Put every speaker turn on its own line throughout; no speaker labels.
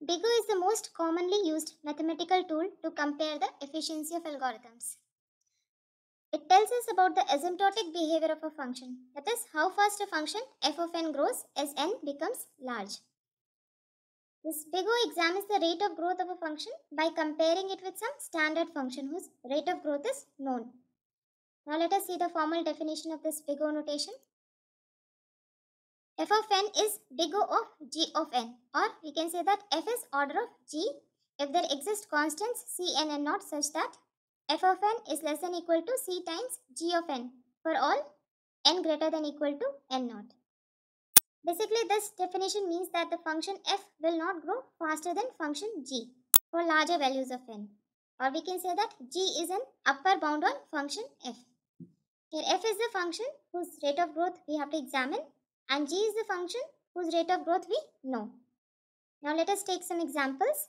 Big O is the most commonly used mathematical tool to compare the efficiency of algorithms. It tells us about the asymptotic behavior of a function, that is, how fast a function f of n grows as n becomes large. This Big O examines the rate of growth of a function by comparing it with some standard function whose rate of growth is known. Now let us see the formal definition of this Big O notation. F of n is Big O of g of n, or we can say that f is order of g if there exist constants c n and not such that f of n is less than equal to c times g of n for all n greater than equal to n naught. Basically, this definition means that the function f will not grow faster than function g for larger values of n, or we can say that g is an upper bound on function f. Here f is the function whose rate of growth we have to examine, and g is the function whose rate of growth we know. Now let us take some examples.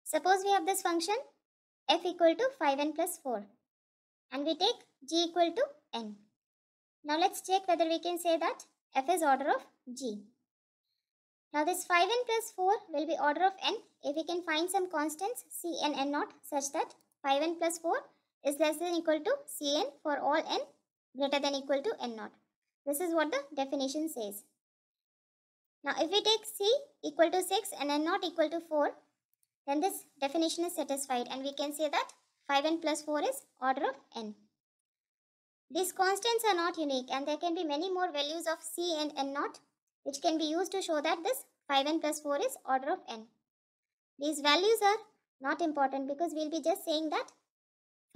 Suppose we have this function f equal to 5n plus 4, and we take g equal to n. Now let's check whether we can say that f is order of g. Now this 5n plus 4 will be order of n if we can find some constants c and n naught such that 5n plus 4 is less than equal to cn for all n greater than equal to n naught. This is what the definition says. Now if we take c equal to 6 and n naught equal to 4, then this definition is satisfied and we can say that 5n plus 4 is order of n. These constants are not unique and there can be many more values of c and n naught which can be used to show that this 5n plus 4 is order of n. These values are not important because we will be just saying that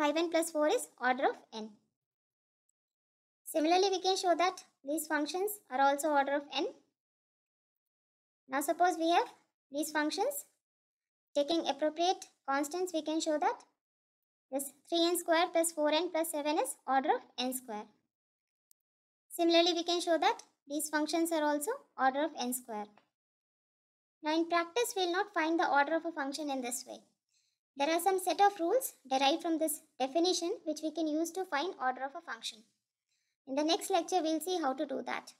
5n plus 4 is order of n. Similarly, we can show that these functions are also order of n. Now suppose we have these functions. Taking appropriate constants, we can show that this 3n square plus 4n plus 7 is order of n square. Similarly, we can show that these functions are also order of n square. Now in practice, we will not find the order of a function in this way. There are some set of rules derived from this definition which we can use to find order of a function. In the next lecture, we will see how to do that.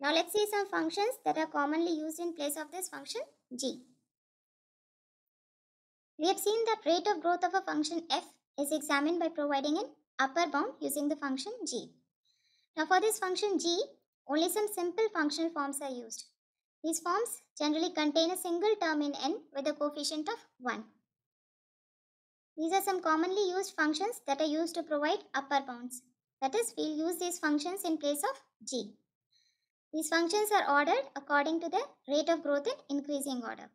Now let's see some functions that are commonly used in place of this function g. We have seen that rate of growth of a function f is examined by providing an upper bound using the function g. Now for this function g, only some simple functional forms are used. These forms generally contain a single term in n with a coefficient of 1. These are some commonly used functions that are used to provide upper bounds. That is, we will use these functions in place of g. These functions are ordered according to their rate of growth in increasing order.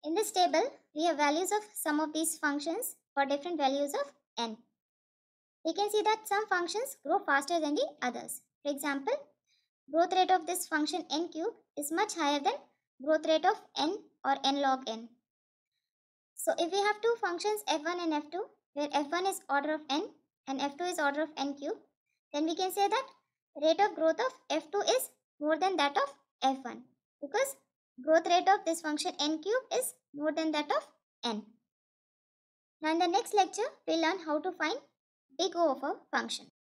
In this table, we have values of some of these functions for different values of n. We can see that some functions grow faster than the others. For example, growth rate of this function n cube is much higher than growth rate of n or n log n. So if we have two functions f1 and f2, where f1 is order of n and f2 is order of n cube, then we can say that rate of growth of f2 is more than that of f1 because growth rate of this function n cube is more than that of n. Now in the next lecture, we'll learn how to find Big O of a function.